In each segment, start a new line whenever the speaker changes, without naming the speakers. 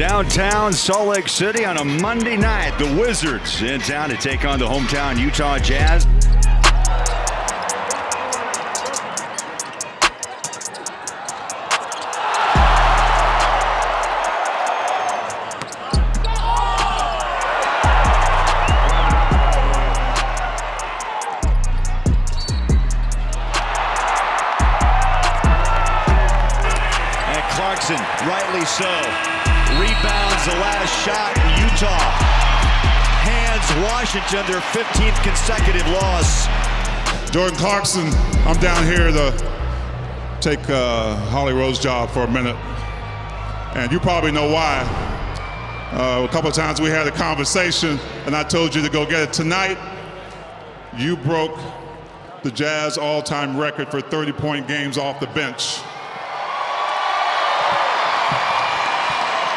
downtown Salt Lake City on a Monday night. The Wizards in town to take on the hometown Utah Jazz. Clarkson, rightly so, rebounds the last shot in Utah. Hands Washington their 15th consecutive loss.
Jordan Clarkson, I'm down here to take Holly Rowe's job for a minute. And you probably know why. A couple of times we had a conversation and I told you to go get it. Tonight, you broke the Jazz all-time record for 30-point games off the bench.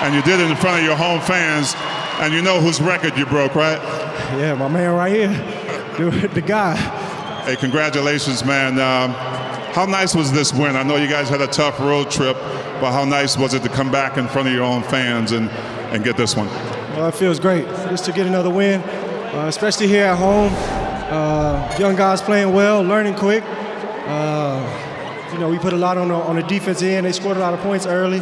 And you did it in front of your home fans, and you know whose record you broke, right?
Yeah, my man right here, the guy.
Hey, congratulations, man. How nice was this win? I know you guys had a tough road trip, but how nice was it to come back in front of your own fans and get this one?
Well, it feels great just to get another win, especially here at home. Young guys playing well, learning quick. We put a lot on the defense end. They scored a lot of points early.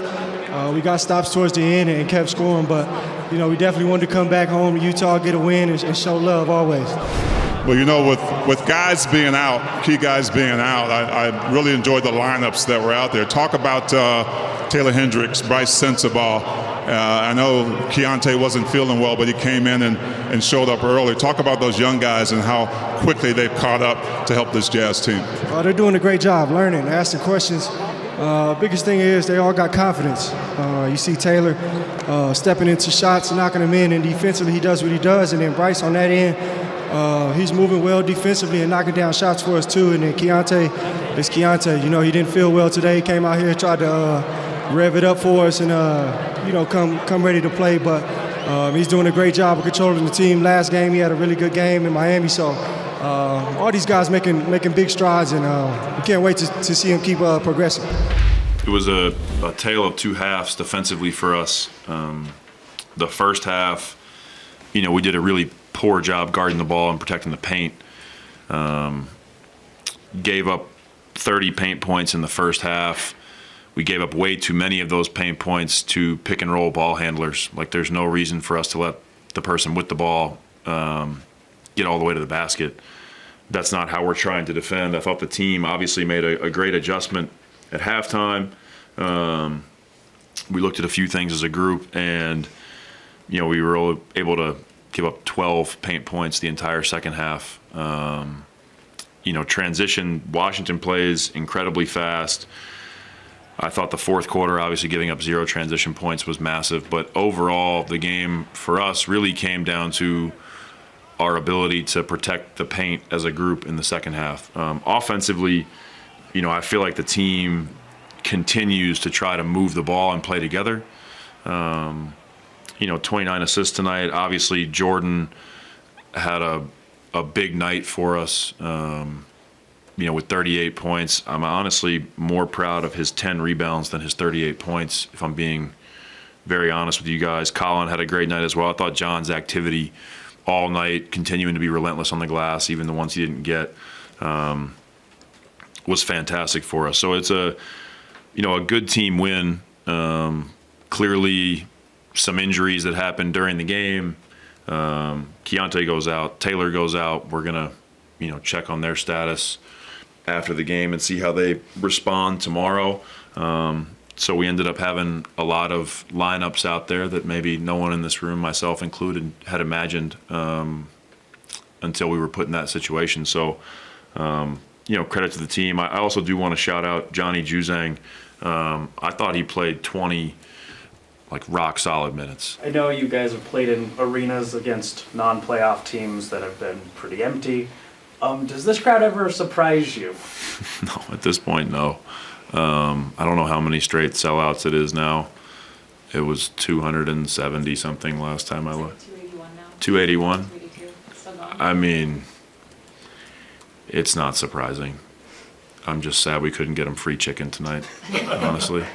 We got stops towards the end and kept scoring, but we definitely wanted to come back home to Utah, get a win, and show love always.
Well, with guys being out, key guys being out, I really enjoyed the lineups that were out there. Talk about Taylor Hendricks, Bryce Sensabaugh. I know Keontae wasn't feeling well, but he came in and showed up early. Talk about those young guys and how quickly they've caught up to help this Jazz team.
They're doing a great job learning, asking questions. Biggest thing is they all got confidence. You see Taylor stepping into shots, knocking them in, and defensively he does what he does. And then Bryce on that end, he's moving well defensively and knocking down shots for us too. And then Keontae is Keontae. He didn't feel well today. He came out here, tried to rev it up for us and come ready to play. But he's doing a great job of controlling the team. Last game he had a really good game in Miami. So all these guys making big strides, and we can't wait to see him keep progressing.
It was a tale of two halves defensively for us. The first half, we did a really poor job guarding the ball and protecting the paint. Gave up 30 paint points in the first half. We gave up way too many of those paint points to pick and roll ball handlers. Like, there's no reason for us to let the person with the ball get all the way to the basket. That's not how we're trying to defend. I thought the team obviously made a great adjustment at halftime. We looked at a few things as a group, and we were able to give up 12 paint points the entire second half. Transition, Washington plays incredibly fast. I thought the fourth quarter, obviously giving up 0 transition points was massive, but overall the game for us really came down to our ability to protect the paint as a group in the second half. Offensively, I feel like the team continues to try to move the ball and play together. 29 assists tonight. Obviously, Jordan had a big night for us, with 38 points. I'm honestly more proud of his 10 rebounds than his 38 points, if I'm being very honest with you guys. Colin had a great night as well. I thought John's activity all night, continuing to be relentless on the glass, even the ones he didn't get, was fantastic for us. So it's a good team win. Clearly some injuries that happened during the game. Keontae goes out, Taylor goes out. We're gonna, check on their status after the game and see how they respond tomorrow. So we ended up having a lot of lineups out there that maybe no one in this room, myself included, had imagined until we were put in that situation. So, credit to the team. I also do want to shout out Johnny Juzang. I thought he played 20 rock solid minutes.
I know you guys have played in arenas against non-playoff teams that have been pretty empty. Does this crowd ever surprise you?
No, at this point, no. I don't know how many straight sellouts it is now. It was 270 something last time I looked.
281 now.
281?
282. Still gone.
I mean, it's not surprising. I'm just sad we couldn't get him free chicken tonight, honestly.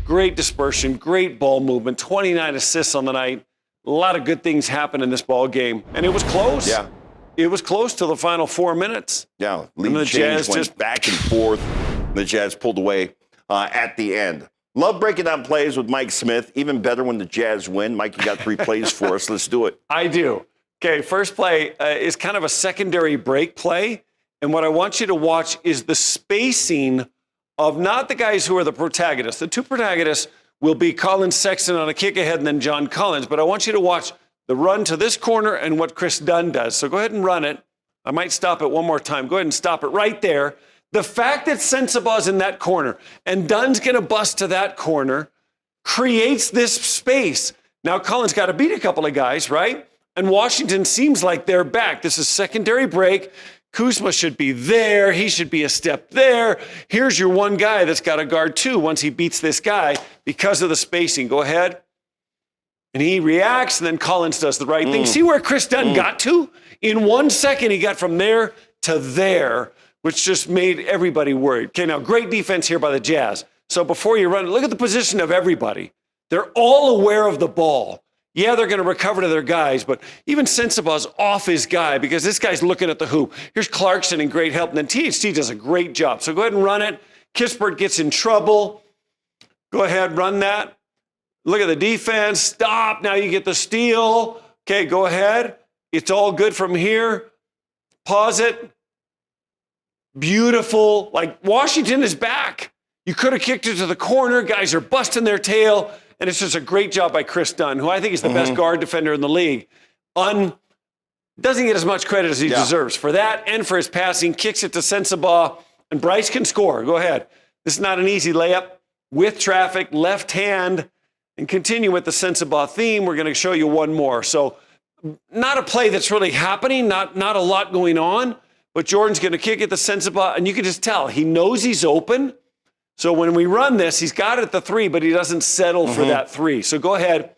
great dispersion, great ball movement, 29 assists on the night. A lot of good things happened in this ball game, and it was close.
Yeah.
It was close to the final 4 minutes.
Yeah,
And the
lead change
Jazz
went
just
back and forth. The Jazz pulled away at the end. Love breaking down plays with Mike Smith. Even better when the Jazz win. Mike, you got 3 plays for us. Let's do it.
I do. Okay, first play is kind of a secondary break play. And what I want you to watch is the spacing of not the guys who are the protagonists. The 2 protagonists will be Colin Sexton on a kick ahead and then John Collins. But I want you to watch the run to this corner and what Chris Dunn does. So go ahead and run it. I might stop it one more time. Go ahead and stop it right there. The fact that Sensabaugh's in that corner and Dunn's going to bust to that corner creates this space. Now Collins got to beat a couple of guys, right? And Washington seems like they're back. This is secondary break. Kuzma should be there. He should be a step there. Here's your one guy that's got to guard 2 once he beats this guy because of the spacing. Go ahead. And he reacts, and then Collins does the right thing. See where Chris Dunn got to? In 1 second, he got from there to there, which just made everybody worried. Okay, now great defense here by the Jazz. So before you run, look at the position of everybody. They're all aware of the ball. Yeah, they're going to recover to their guys, but even Sensabaugh's off his guy because this guy's looking at the hoop. Here's Clarkson in great help, and then THT does a great job. So go ahead and run it. Kispert gets in trouble. Go ahead, run that. Look at the defense. Stop. Now you get the steal. Okay, go ahead. It's all good from here. Pause it. Beautiful. Like, Washington is back. You could have kicked it to the corner. Guys are busting their tail. And it's just a great job by Chris Dunn, who I think is the best guard defender in the league. Doesn't get as much credit as he deserves for that and for his passing. Kicks it to Sensabaugh, and Bryce can score. Go ahead. This is not an easy layup. With traffic, left hand, and continue with the Sensabaugh theme. We're going to show you one more. So not a play that's really happening, not a lot going on, but Jordan's going to kick it to Sensabaugh, and you can just tell he knows he's open. So when we run this, he's got it at the 3, but he doesn't settle for that 3. So go ahead.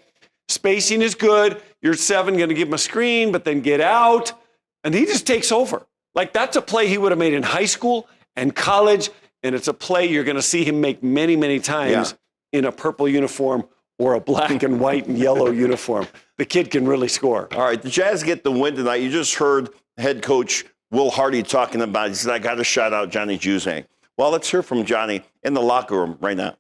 Spacing is good. You're 7, going to give him a screen, but then get out. And he just takes over. Like, that's a play he would have made in high school and college, and it's a play you're going to see him make many, many times in a purple uniform or a black and white and yellow uniform. The kid can really score.
All right, the Jazz get the win tonight. You just heard head coach Will Hardy talking about it. He said, I got to shout out Johnny Juzang. Well, let's hear from Johnny in the locker room right now.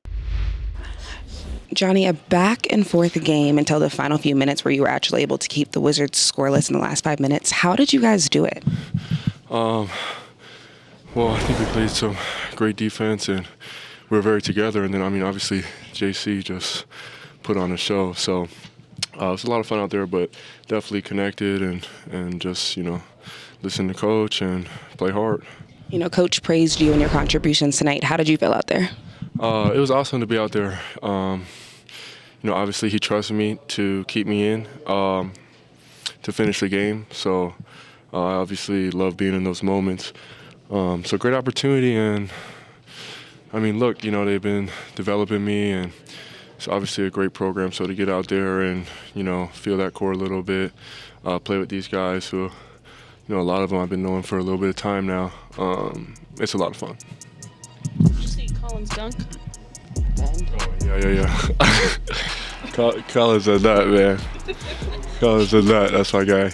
Johnny, a back and forth game until the final few minutes where you were actually able to keep the Wizards scoreless in the last 5 minutes. How did you guys do it?
Well, I think we played some great defense and we were very together. And then, obviously, JC just put on a show. So it was a lot of fun out there, but definitely connected and just, listen to coach and play hard.
Coach praised you and your contributions tonight. How did you feel out there?
It was awesome to be out there. Obviously he trusted me to keep me in to finish the game. So I obviously love being in those moments. So great opportunity. And, look, they've been developing me, and it's obviously a great program. So to get out there and, feel that core a little bit, play with these guys who, a lot of them I've been knowing for a little bit of time now. It's a lot of fun.
Did you see Colin's dunk?
Yeah. Collins said that, man. Collins said that. That's my guy.